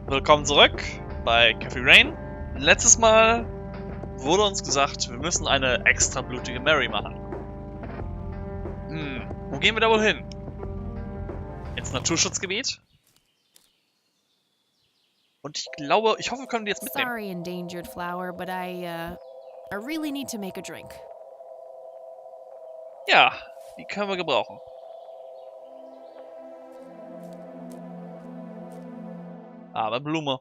Willkommen zurück bei Cafe Rain. Letztes Mal wurde uns gesagt, wir müssen eine extra blutige Mary machen. Wo gehen wir da wohl hin? Ins Naturschutzgebiet? Und ich glaube, ich hoffe, wir können die jetzt mitnehmen. Sorry, endangered flower, but I really need to make a drink. Ja, die können wir gebrauchen. Aber Blume.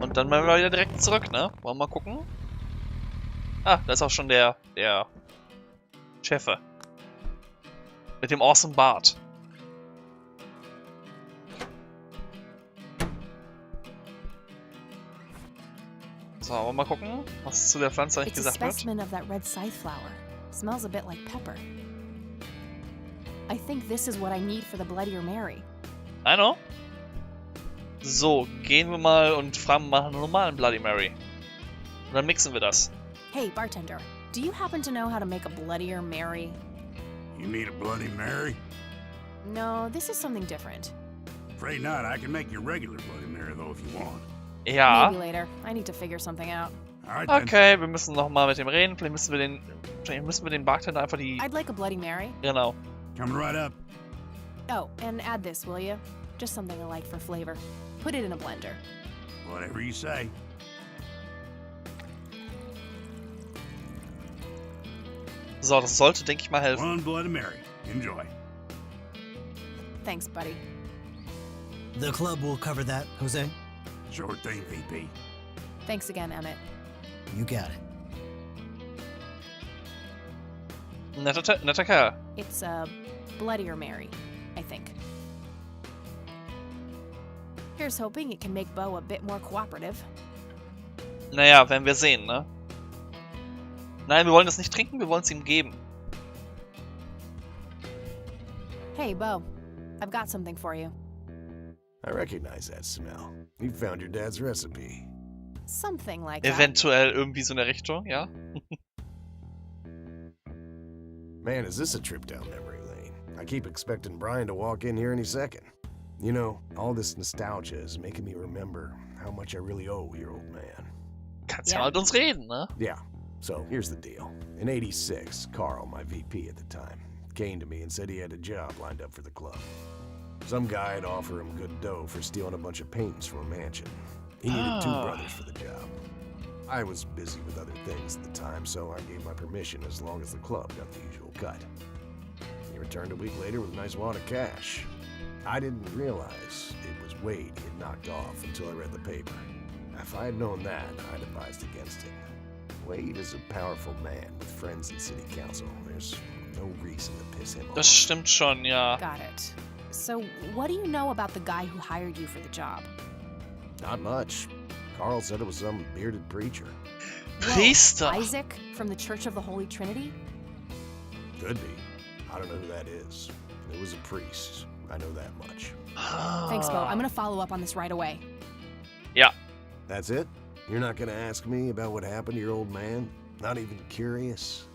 Und dann mal wieder direkt zurück, ne? Wollen wir mal gucken? Ah, da ist auch schon der Chefe. Mit dem awesome Bart. So, wollen wir mal gucken, was zu der Pflanze eigentlich gesagt wird. It's a specimen of that red scythe flower. Smells a bit like pepper. I think this is what I need for the Bloodier Mary. I know. So, gehen wir mal und fragen mal nach einer normalen Bloody Mary. Und dann mixen wir das. Hey, bartender, do you happen to know how to make a Bloodier Mary? You need a Bloody Mary? No, this is something different. Afraid not. I can make your regular Bloody Mary, though, if you want. Ja. Maybe later. I need to figure something out. All right, then. Okay, wir müssen nochmal mit dem reden. Vielleicht müssen wir den Bartender einfach die... I'd like a Bloody Mary. Genau. Coming right up. Oh, and add this, will you? Just something I like for flavor. Put it in a blender. Whatever you say. So, das sollte, denke ich mal, helfen. One Bloody Mary. Enjoy. Thanks, buddy. The club will cover that, Jose. Sure thing, VP. Thanks again, Emmett. You got it. Netter Kerl. It's a Bloodier Mary, I think. Here's hoping it can make Bo a bit more cooperative. Naja, werden wir sehen, ne? Nein, wir wollen das nicht trinken, wir wollen es ihm geben. Hey, Bo. I've got something for you. I recognize that smell. You found your dad's recipe. Something like that. Eventuell irgendwie so in der Richtung, ja? Man, is this a trip down memory lane? I keep expecting Brian to walk in here any second. You know, all this nostalgia is making me remember how much I really owe your old man. Kannst ja mal mit uns reden, ne? Yeah, so here's the deal. In '86, Carl, my VP at the time, came to me and said he had a job lined up for the club. Some guy had offered him good dough for stealing a bunch of paintings from a mansion. He needed two brothers for the job. I was busy with other things at the time, so I gave my permission as long as the club got the usual cut. He returned a week later with a nice wad of cash. I didn't realize it was Wade he had knocked off until I read the paper. If I had known that, I'd advised against it. Wade is a powerful man with friends in city council. There's no reason to piss him off. Das stimmt schon, ja. Got it. So, what do you know about the guy who hired you for the job? Not much. Carl said it was some bearded preacher. Priester. Whoa, Isaac from the Church of the Holy Trinity? Could be. I don't know who that is. It was a priest. I know that much. Thanks, Bo. I'm gonna follow up on this right away. Ja. That's it? You're not gonna ask me about what happened to your old man? Not even curious?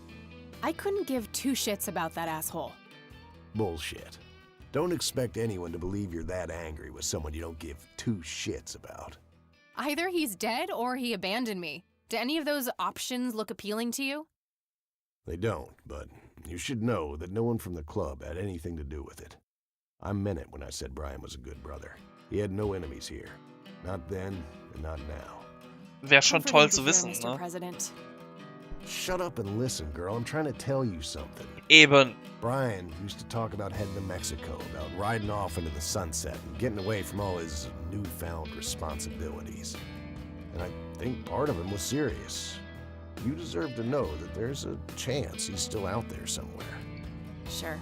I couldn't give two shits about that asshole. Bullshit. Don't expect anyone to believe you're that angry with someone you don't give two shits about. Either he's dead or he abandoned me. Do any of those options look appealing to you? They don't, but you should know that no one from the club had anything to do with it. I meant it when I said Brian was a good brother. He had no enemies here. Not then, and not now. Wäre schon Comforting toll to zu hear, wissen, Mr. ne? President. Shut up and listen, girl. I'm trying to tell you something. Eben. Brian used to talk about heading to Mexico, about riding off into the sunset and getting away from all his newfound responsibilities. And I think part of him was serious. You deserve to know that there's a chance he's still out there somewhere. Sure.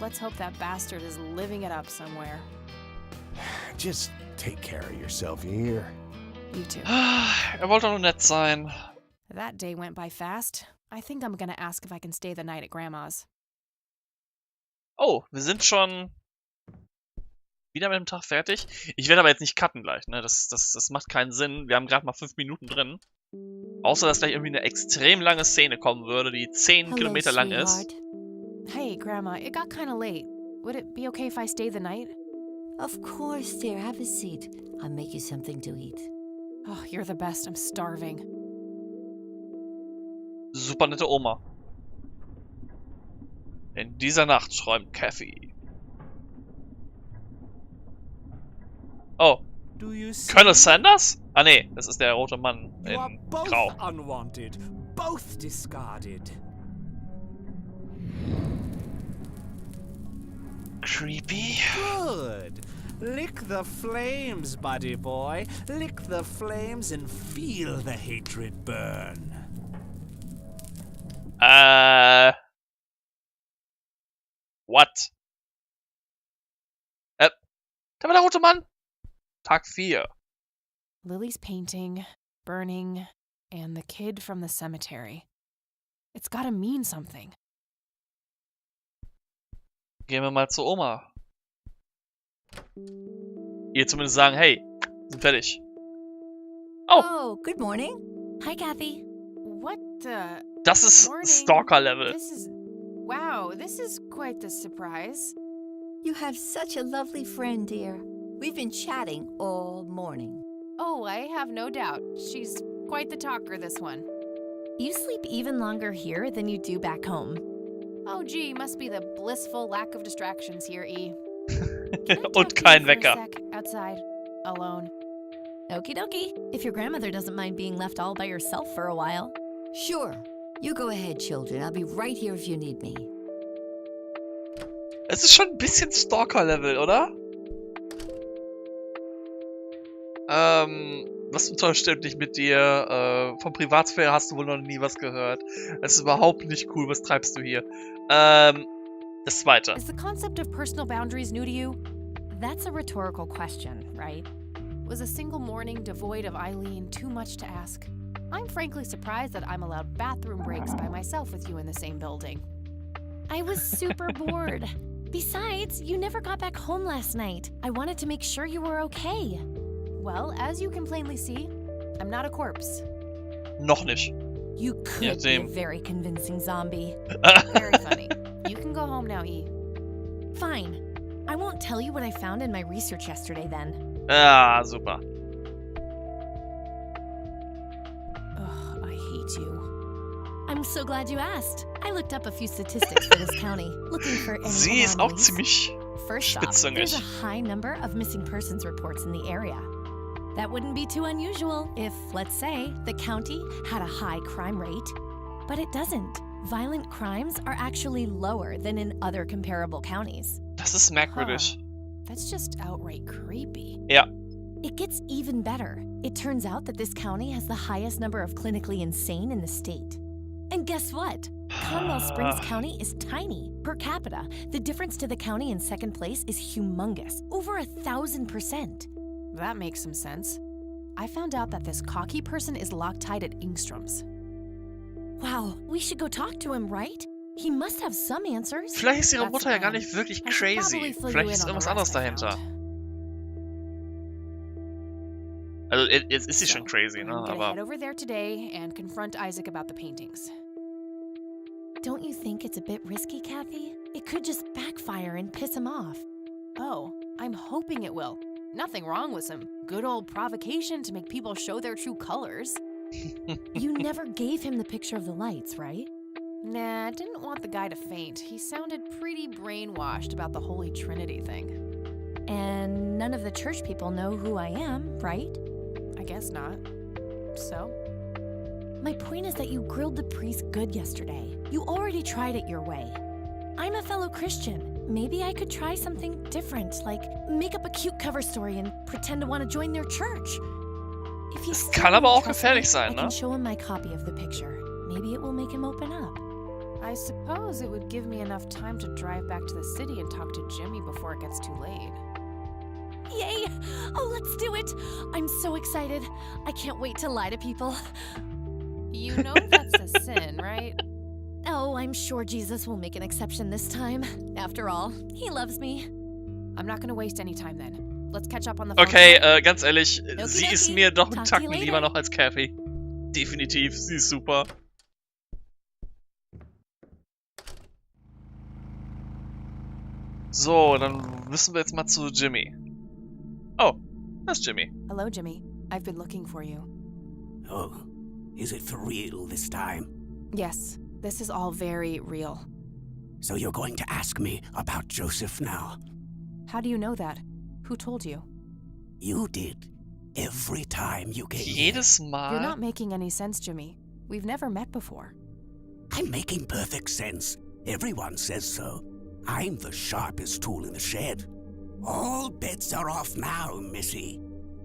Let's hope that bastard is living it up somewhere. Just take care of yourself, you hear? You too. Wollte nur nett sein. That day went by fast. I think I'm gonna ask if I can stay the night at Grandma's. Oh, wir sind schon wieder mit dem Tag fertig. Ich werde aber jetzt nicht cutten gleich, ne? Das macht keinen Sinn. Wir haben gerade mal 5 Minuten drin. Außer, dass gleich irgendwie eine extrem lange Szene kommen würde, die 10 Kilometer lang ist. Hey, Grandma, it got kinda late. Would it be okay if I stay the night? Of course, dear. Have a seat. I'll make you something to eat. Oh, you're the best. I'm starving. Super nette Oma. In dieser Nacht träumt Kathy. Oh. Do you see? Colonel Sanders? Ah nee, das ist der rote Mann You are in both Grau. unwanted, both discarded. Creepy. Good. Lick the flames, buddy boy. Lick the flames and feel the hatred burn. What? Da war der rote Mann. Tag 4. Lily's painting, burning, and the kid from the cemetery. It's gotta mean something. Gehen wir mal zur Oma. Ihr zumindest sagen, hey, sind fertig. Oh, good morning. Hi, Kathy. What the... Das ist Morning. Stalker-Level. This is... Wow, this is quite the surprise. You have such a lovely friend, dear. We've been chatting all morning. Oh, I have no doubt. She's quite the talker, this one. You sleep even longer here than you do back home. Oh, gee, must be the blissful lack of distractions here, E. Und kein Wecker. Outside, alone. Okie dokie. If your grandmother doesn't mind being left all by yourself for a while. Sure. You go ahead, children. I'll be right here if you need me. Es ist schon ein bisschen Stalker-Level, oder? Was zum Teufel stimmt nicht mit dir? Von Privatsphäre hast du wohl noch nie was gehört. Es ist überhaupt nicht cool. Was treibst du hier? Das zweite. Is the concept of personal boundaries new to you? That's a rhetorical question, right? Was a single morning devoid of Eileen too much to ask? I'm frankly surprised that I'm allowed bathroom breaks by myself with you in the same building. I was super bored. Besides, you never got back home last night. I wanted to make sure you were okay. Well, as you can plainly see, I'm not a corpse. Noch nicht. You could be a very convincing zombie. Very funny. You can go home now, E. Fine. I won't tell you what I found in my research yesterday then. Ah, super. Ugh, I hate you. I'm so glad you asked. I looked up a few statistics for this county, looking for any Sie ist auch anomalies. ziemlich First off, there's a spitzzüngig. high number of missing persons reports in the area. That wouldn't be too unusual if, let's say, the county had a high crime rate. But it doesn't. Violent crimes are actually lower than in other comparable counties. Das ist merkwürdig. That's just outright creepy. Ja. It gets even better. It turns out that this county has the highest number of clinically insane in the state. And guess what? Conwell Springs County is tiny. Per capita, the difference to the county in second place is humongous, over 1,000%. That makes some sense. I found out that this cocky person is Loctite at Ingstrom's. Wow, we should go talk to him, right? He must have some answers. Vielleicht ist ihre That's Mutter ja gar fine. nicht wirklich I should probably crazy. fill you Vielleicht in ist on the irgendwas rest anderes I dahinter. found. Also, jetzt ist sie schon So, crazy, I'm ne? gonna head Aber over there today and confront Isaac about the paintings. Don't you think it's a bit risky, Kathy? It could just backfire and piss him off. Oh, I'm hoping it will. Nothing wrong with some good old provocation to make people show their true colors. You never gave him the picture of the lights, right? Nah, didn't want the guy to faint. He sounded pretty brainwashed about the Holy Trinity thing. And none of the church people know who I am, right? I guess not. So? My point is that you grilled the priest good yesterday. You already tried it your way. I'm a fellow Christian. Maybe I could try something different, like make up a cute cover story and pretend to want to join their church. If you still kann aber don't auch trust gefährlich me, sein, I ne? can show him my copy of the picture. Maybe it will make him open up. I suppose it would give me enough time to drive back to the city and talk to Jimmy before it gets too late. Yay! Oh, let's do it! I'm so excited. I can't wait to lie to people. You know that's a sin, right? Oh, I'm sure Jesus will make an exception this time. After all, he loves me. I'm not gonna waste any time then. Let's catch up on the phone. okay, ganz ehrlich, sie ist Okidoki. mir doch einen Talk to Tacken you later. lieber noch als Kathy. Definitiv, sie ist super. So, dann müssen wir jetzt mal zu Jimmy. That's Jimmy. Hello, Jimmy. I've been looking for you. Oh, is it for real this time? Yes, this is all very real. So you're going to ask me about Joseph now? How do you know that? Who told you? You did. Every time you came here. Jedes Mal. You're not making any sense, Jimmy. We've never met before. I'm making perfect sense. Everyone says so. I'm the sharpest tool in the shed. All bets are off now, Missy.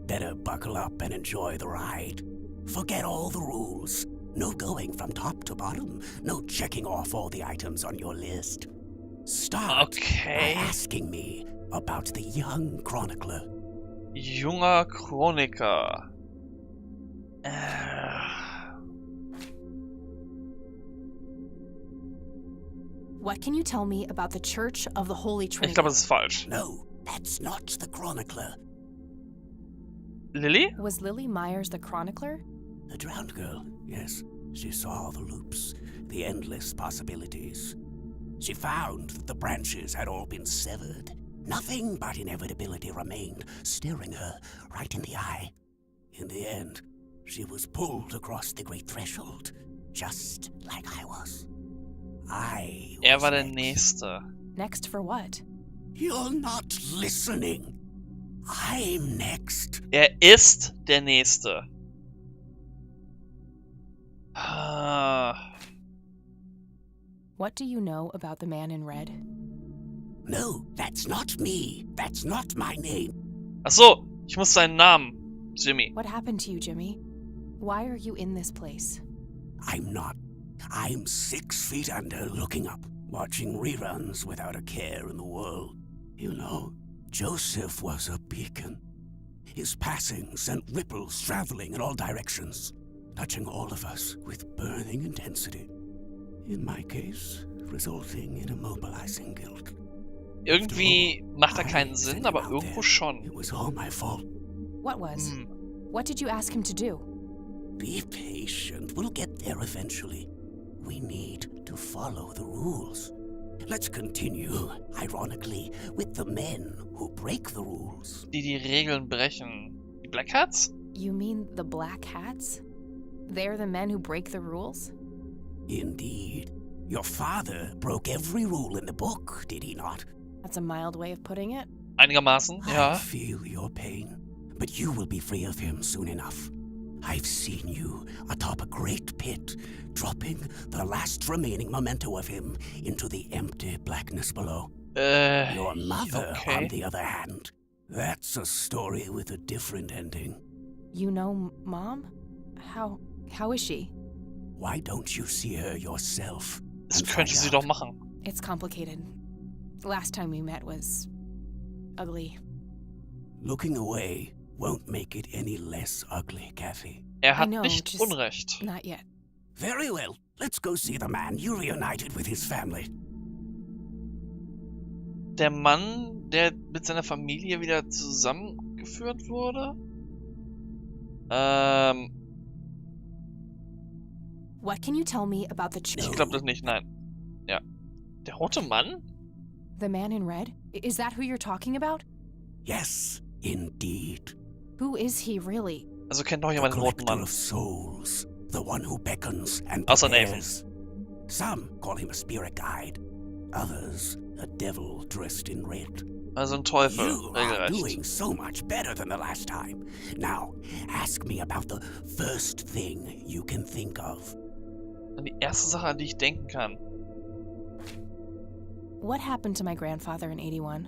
Better buckle up and enjoy the ride. Forget all the rules. No going from top to bottom. No checking off all the items on your list. Start by asking me about the young chronicler. Junger Chroniker. What can you tell me about the Church of the Holy Trinity? Ich glaube, das ist falsch. No, that's not the chronicler. Lily? Was Lily Myers the chronicler? The drowned girl, yes. She saw the loops, the endless possibilities. She found that the branches had all been severed. Nothing but inevitability remained, staring her right in the eye. In the end, she was pulled across the great threshold, just like I was. Er war der Nächste. Next for what? You're not listening. I'm next. Er ist der Nächste. What do you know about the man in red? No, that's not me. That's not my name. Ach so, ich muss seinen Namen. Jimmy. What happened to you, Jimmy? Why are you in this place? I'm not. I'm 6 feet under, looking up, watching reruns without a care in the world. You know, Joseph was a beacon. His passing sent ripples traveling in all directions, touching all of us with burning intensity. In my case, resulting in immobilizing guilt. Irgendwie macht er keinen Sinn, aber irgendwo schon. It was all my fault. What was? What did you ask him to do? Be patient. We'll get there eventually. We need to follow the rules. Let's continue, ironically, with the men who break the rules. Die Regeln brechen. Die Black Hats? You mean the Black Hats? They're the men who break the rules? Indeed. Your father broke every rule in the book, did he not? That's a mild way of putting it. Einigermaßen, I ja. feel your pain, but you will be free of him soon enough. I've seen you atop a great pit, dropping the last remaining memento of him into the empty blackness below. Your mother, on the other hand, that's a story with a different ending. You know Mom? How is she? Why don't you see her yourself? Das könnte sie doch machen. It's complicated. Last time we met was ugly. Looking away won't make it any less ugly, Kathy. Er hat know, nicht just Unrecht. Not yet. Very well. Let's go see the man you reunited with his family. Der Mann, der mit seiner Familie wieder zusammengeführt wurde? What can you tell me about the Ich glaube das nicht, nein. Ja. Der rote Mann? The man in red? Is that who you're talking about? Yes, indeed. Who is he really? Also kennt doch jemand den roten Mann. Of souls, the one who beckons and Außer Nathan. prepares. Some call him a spirit guide, others a devil dressed in red. Also ein Teufel, You are regelrecht. doing so much better than the last time. Now, ask me about the first thing you can think of. Und die erste Sache, an die ich denken kann. What happened to my grandfather in 81?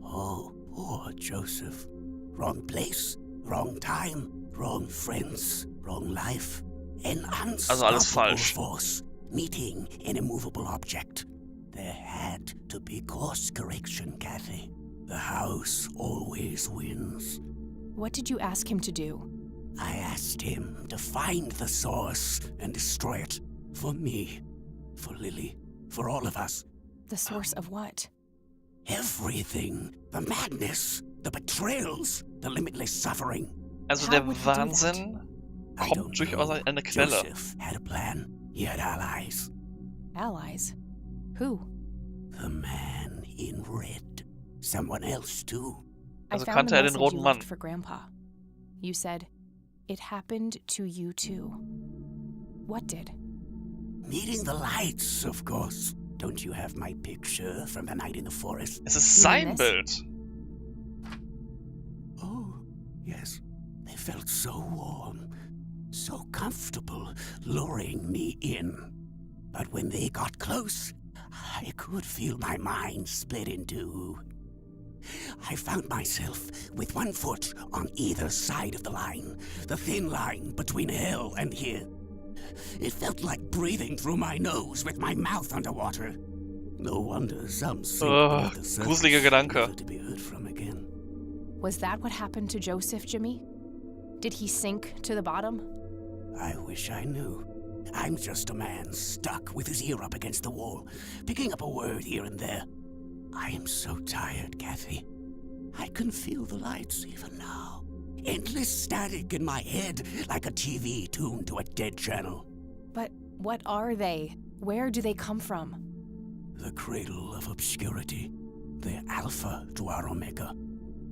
Oh, poor Joseph. Wrong place, wrong time, wrong friends, wrong life. An Also alles unstoppable falsch. force meeting an immovable object. There had to be course correction, Kathy. The house always wins. What did you ask him to do? I asked him to find the source and destroy it. For me, for Lily, for all of us. The source of what? Everything. The madness, the betrayals, the limitless suffering. Also How der would he do that? Wahnsinn I kommt don't durchaus know. eine Quelle. Joseph had a plan. He had allies. Allies? Who? The man in red. Someone else, too. Also I found kannte the er den message roten you Mann. left for Grandpa. You said, it happened to you too. What did? Meeting the lights, of course. Don't you have my picture from the night in the forest? Es ist You mean sein this? Bild. Oh, yes. They felt so warm, so comfortable, luring me in. But when they got close, I could feel my mind split in two. I found myself with one foot on either side of the line, the thin line between hell and here. It felt like breathing through my nose with my mouth underwater. No wonder some sink beneath the surface, gruseliger Gedanke. never to be heard from again. Was that what happened to Joseph, Jimmy? Did he sink to the bottom? I wish I knew. I'm just a man stuck with his ear up against the wall, picking up a word here and there. I am so tired, Kathy. I can feel the lights even now. Endless static in my head, like a TV tuned to a dead channel. But what are they? Where do they come from? The cradle of obscurity. The alpha to our omega.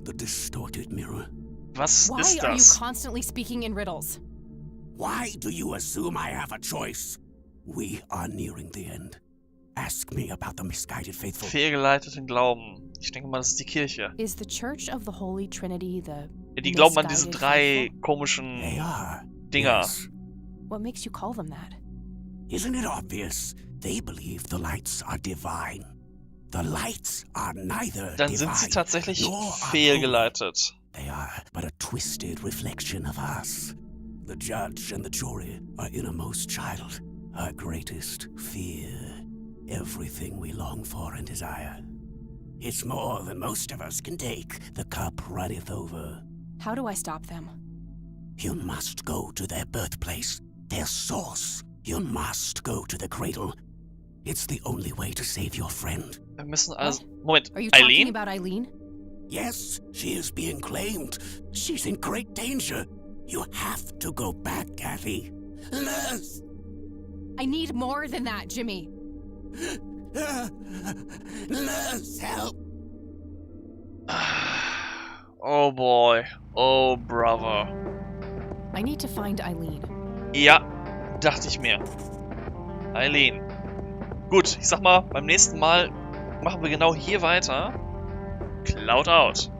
The distorted mirror. Was Why ist are you das? constantly speaking in riddles? Why do you assume I have a choice? We are nearing the end. Ask me about the misguided faithful. Fehlgeleiteten Glauben. Ich denke mal, das ist die Kirche. Is the Church of the Holy Trinity the Ja, die glauben an diese misguided drei faithful? komischen They are. Dinger. Yes. What makes you call them that? Isn't it obvious? They believe the lights are divine. The lights are neither Dann divine sind sie tatsächlich nor are fehlgeleitet. They are but a twisted reflection of us. The judge and the jury, our innermost child, our greatest fear, everything we long for and desire. It's more than most of us can take. The cup runneth over. How do I stop them? You must go to their birthplace, their source. You must go to the cradle. It's the only way to save your friend. Wir müssen also... What? Moment, Are you talking Eileen? about Eileen? Yes, she is being claimed. She's in great danger. You have to go back, Kathy. Nurse! I need more than that, Jimmy. Nurse, help! Oh boy. Oh brother. I need to find Eileen. Ja, dachte ich mir. Eileen. Gut, ich sag mal, beim nächsten Mal machen wir genau hier weiter. Cloud out.